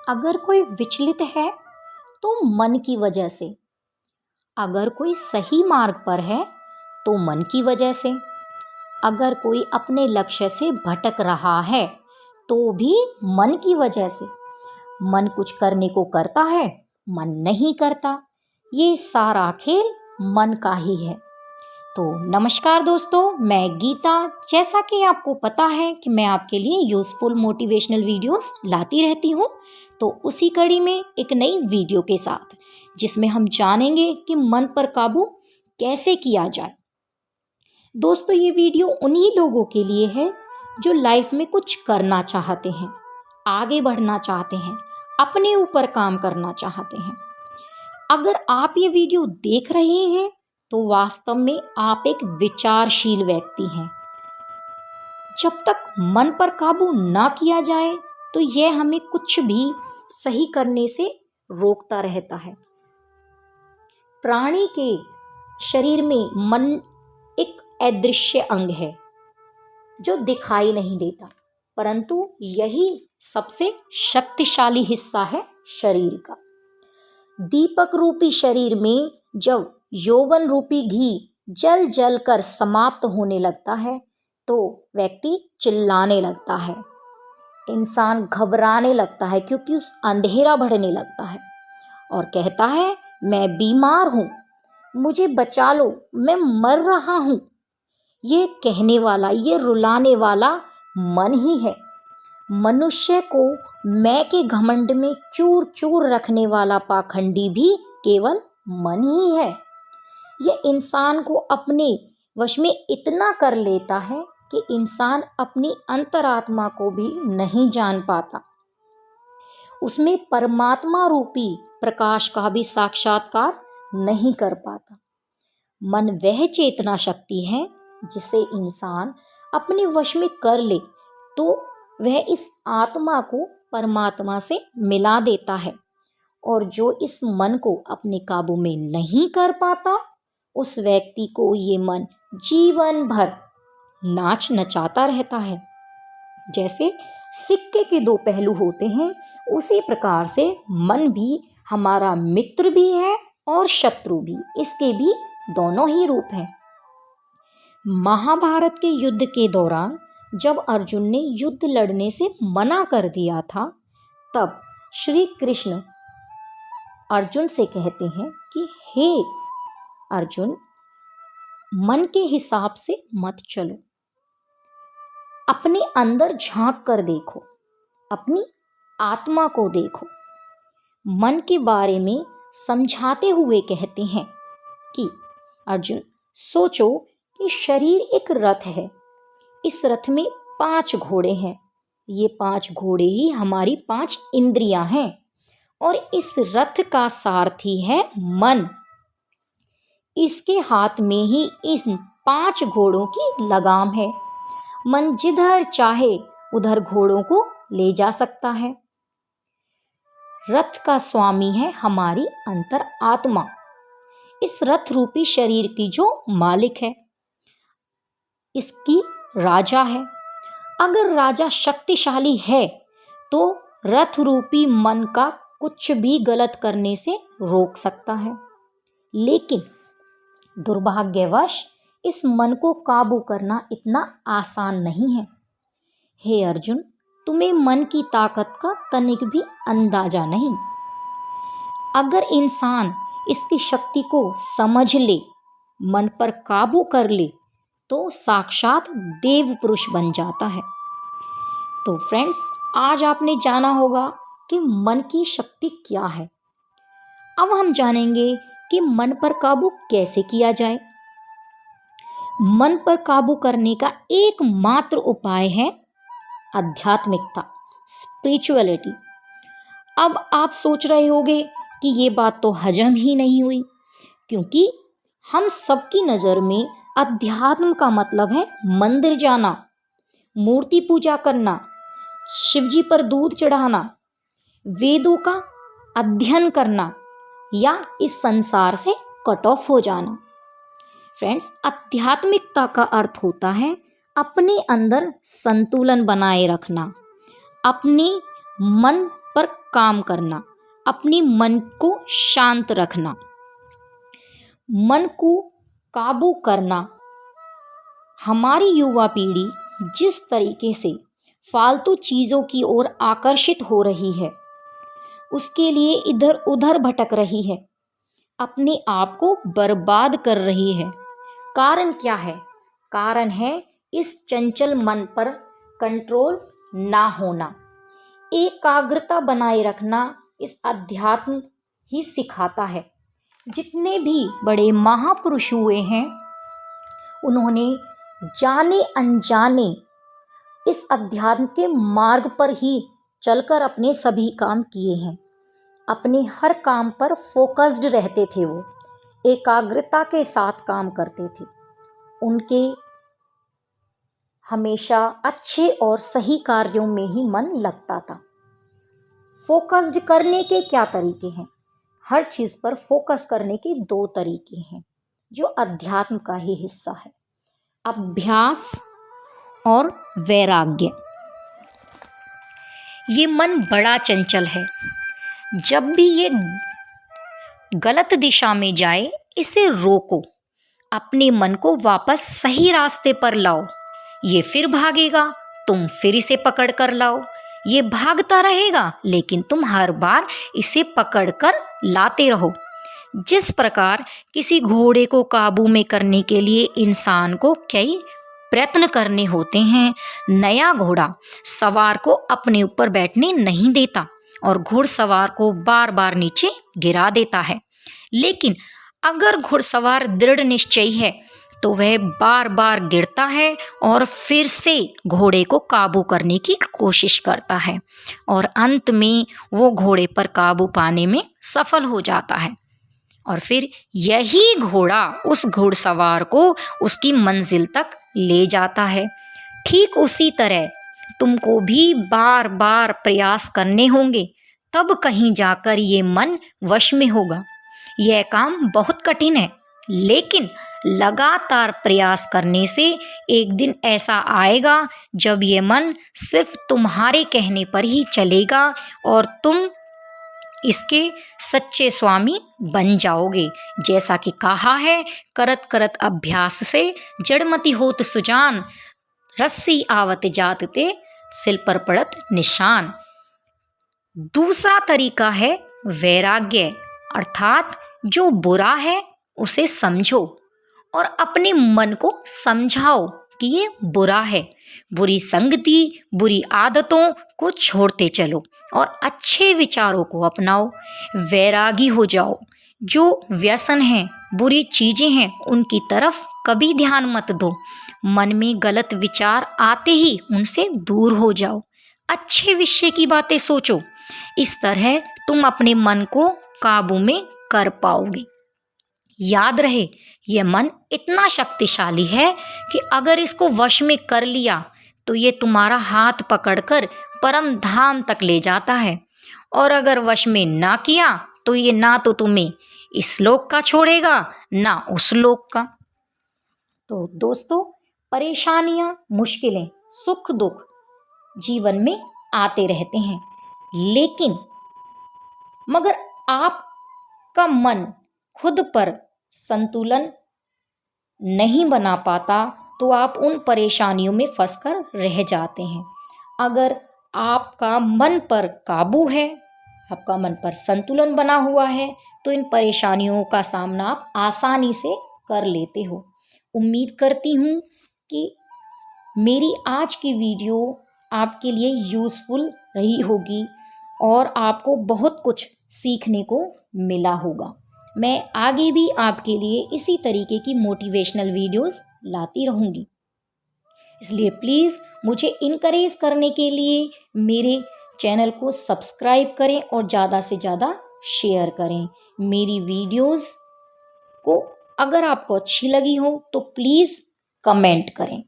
अगर कोई विचलित है तो मन की वजह से, अगर कोई सही मार्ग पर है तो मन की वजह से, अगर कोई अपने लक्ष्य से भटक रहा है तो भी मन की वजह से। मन कुछ करने को करता है, मन नहीं करता। ये सारा खेल मन का ही है। तो नमस्कार दोस्तों, मैं गीता। जैसा कि आपको पता है कि मैं आपके लिए यूज़फुल मोटिवेशनल वीडियोस लाती रहती हूँ, तो उसी कड़ी में एक नई वीडियो के साथ, जिसमें हम जानेंगे कि मन पर काबू कैसे किया जाए। दोस्तों, ये वीडियो उन्हीं लोगों के लिए है जो लाइफ में कुछ करना चाहते हैं, आगे बढ़ना चाहते हैं, अपने ऊपर काम करना चाहते हैं। अगर आप ये वीडियो देख रहे हैं तो वास्तव में आप एक विचारशील व्यक्ति हैं। जब तक मन पर काबू ना किया जाए तो यह हमें कुछ भी सही करने से रोकता रहता है। प्राणी के शरीर में मन एक अदृश्य अंग है जो दिखाई नहीं देता, परंतु यही सबसे शक्तिशाली हिस्सा है शरीर का। दीपक रूपी शरीर में जब यौवन रूपी घी जल जल कर समाप्त होने लगता है तो व्यक्ति चिल्लाने लगता है, इंसान घबराने लगता है, क्योंकि उस अंधेरा बढ़ने लगता है और कहता है, मैं बीमार हूँ, मुझे बचा लो, मैं मर रहा हूँ। ये कहने वाला, ये रुलाने वाला मन ही है। मनुष्य को मैं के घमंड में चूर चूर रखने वाला पाखंडी भी केवल मन ही है। यह इंसान को अपने वश में इतना कर लेता है कि इंसान अपनी अंतरात्मा को भी नहीं जान पाता, उसमें परमात्मा रूपी प्रकाश का भी साक्षात्कार नहीं कर पाता। मन वह चेतना शक्ति है जिसे इंसान अपने वश में कर ले तो वह इस आत्मा को परमात्मा से मिला देता है, और जो इस मन को अपने काबू में नहीं कर पाता, उस व्यक्ति को ये मन जीवन भर नाच नचाता रहता है। जैसे सिक्के के दो पहलू होते हैं, उसी प्रकार से मन भी हमारा मित्र भी है और शत्रु भी। इसके भी दोनों ही रूप हैं। महाभारत के युद्ध के दौरान जब अर्जुन ने युद्ध लड़ने से मना कर दिया था, तब श्री कृष्ण अर्जुन से कहते हैं कि हे अर्जुन, मन के हिसाब से मत चलो, अपने अंदर झांक कर देखो, अपनी आत्मा को देखो। मन के बारे में समझाते हुए कहते हैं कि अर्जुन, सोचो कि शरीर एक रथ है, इस रथ में 5 घोड़े हैं। ये 5 घोड़े ही हमारी 5 इंद्रियां हैं, और इस रथ का सारथी है मन। इसके हाथ में ही इन 5 घोड़ों की लगाम है। मन जिधर चाहे उधर घोड़ों को ले जा सकता है। रथ का स्वामी है हमारी अंतर आत्मा, इस रथ रूपी शरीर की जो मालिक है, इसकी राजा है। अगर राजा शक्तिशाली है तो रथ रूपी मन का कुछ भी गलत करने से रोक सकता है, लेकिन दुर्भाग्यवश इस मन को काबू करना इतना आसान नहीं है। हे अर्जुन, तुम्हें मन की ताकत का तनिक भी अंदाजा नहीं। अगर इंसान इसकी शक्ति को समझ ले, मन पर काबू कर ले, तो साक्षात देव पुरुष बन जाता है। तो फ्रेंड्स, आज आपने जाना होगा कि मन की शक्ति क्या है। अब हम जानेंगे कि मन पर काबू कैसे किया जाए। मन पर काबू करने का एकमात्र उपाय है आध्यात्मिकता, स्पिरिचुअलिटी। अब आप सोच रहे होंगे कि ये बात तो हजम ही नहीं हुई, क्योंकि हम सबकी नज़र में अध्यात्म का मतलब है मंदिर जाना, मूर्ति पूजा करना, शिवजी पर दूध चढ़ाना, वेदों का अध्ययन करना, या इस संसार से कट ऑफ हो जाना। फ्रेंड्स, आध्यात्मिकता का अर्थ होता है अपने अंदर संतुलन बनाए रखना, अपने मन पर काम करना, अपनी मन को शांत रखना, मन को काबू करना। हमारी युवा पीढ़ी जिस तरीके से फालतू चीज़ों की ओर आकर्षित हो रही है, उसके लिए इधर उधर भटक रही है, अपने आप को बर्बाद कर रही है। कारण क्या है? कारण है इस चंचल मन पर कंट्रोल ना होना। एकाग्रता बनाए रखना इस अध्यात्म ही सिखाता है। जितने भी बड़े महापुरुष हुए हैं, उन्होंने जाने अनजाने इस अध्यात्म के मार्ग पर ही चलकर अपने सभी काम किए हैं। अपने हर काम पर फोकस्ड रहते थे, वो एकाग्रता के साथ काम करते थे। उनके हमेशा अच्छे और सही कार्यों में ही मन लगता था। फोकस्ड करने के क्या तरीके हैं? हर चीज़ पर फोकस करने के दो तरीके हैं, जो अध्यात्म का ही हिस्सा है: अभ्यास और वैराग्य। ये मन बड़ा चंचल है। जब भी ये गलत दिशा में जाए, इसे रोको, अपने मन को वापस सही रास्ते पर लाओ। ये फिर भागेगा, तुम फिर इसे पकड़ कर लाओ। ये भागता रहेगा, लेकिन तुम हर बार इसे पकड़ कर लाते रहो। जिस प्रकार किसी घोड़े को काबू में करने के लिए इंसान को कई प्रयत्न करने होते हैं, नया घोड़ा सवार को अपने ऊपर बैठने नहीं देता और घुड़सवार को बार बार नीचे गिरा देता है। लेकिन अगर घुड़सवार दृढ़ निश्चयी है, तो वह बार बार गिरता है और फिर से घोड़े को काबू करने की कोशिश करता है और अंत में वो घोड़े पर काबू पाने में सफल हो जाता है। और फिर यही घोड़ा उस घुड़सवार को उसकी मंजिल तक ले जाता है। ठीक उसी तरह तुमको भी बार बार प्रयास करने होंगे, तब कहीं जाकर ये मन वश में होगा। यह काम बहुत कठिन है, लेकिन लगातार प्रयास करने से एक दिन ऐसा आएगा जब ये मन सिर्फ तुम्हारे कहने पर ही चलेगा और तुम इसके सच्चे स्वामी बन जाओगे। जैसा कि कहा है, करत करत अभ्यास से जड़मति होत सुजान, रस्सी आवत जात ते सिल पर पड़त निशान। दूसरा तरीका है वैराग्य, अर्थात जो बुरा है उसे समझो और अपने मन को समझाओ कि ये बुरा है। बुरी संगति, बुरी आदतों को छोड़ते चलो और अच्छे विचारों को अपनाओ। वैरागी हो जाओ। जो व्यसन हैं, बुरी चीज़ें हैं, उनकी तरफ कभी ध्यान मत दो। मन में गलत विचार आते ही उनसे दूर हो जाओ। अच्छे विषय की बातें सोचो। इस तरह तुम अपने मन को काबू में कर पाओगे। याद रहे, यह मन इतना शक्तिशाली है कि अगर इसको वश में कर लिया तो ये तुम्हारा हाथ पकड़कर परम धाम तक ले जाता है, और अगर वश में ना किया तो ये ना तो तुम्हें इस लोक का छोड़ेगा, ना उस लोक का। तो दोस्तों, परेशानियां, मुश्किलें, सुख दुख जीवन में आते रहते हैं, लेकिन मगर आपका मन खुद पर संतुलन नहीं बना पाता तो आप उन परेशानियों में फंसकर रह जाते हैं। अगर आपका मन पर काबू है, आपका मन पर संतुलन बना हुआ है, तो इन परेशानियों का सामना आप आसानी से कर लेते हो। उम्मीद करती हूँ कि मेरी आज की वीडियो आपके लिए यूज़फुल रही होगी और आपको बहुत कुछ सीखने को मिला होगा। मैं आगे भी आपके लिए इसी तरीके की मोटिवेशनल वीडियोस लाती रहूँगी। इसलिए प्लीज़ मुझे इनकरेज करने के लिए मेरे चैनल को सब्सक्राइब करें और ज़्यादा से ज़्यादा शेयर करें। मेरी वीडियोस को अगर आपको अच्छी लगी हो तो प्लीज़ कमेंट करें।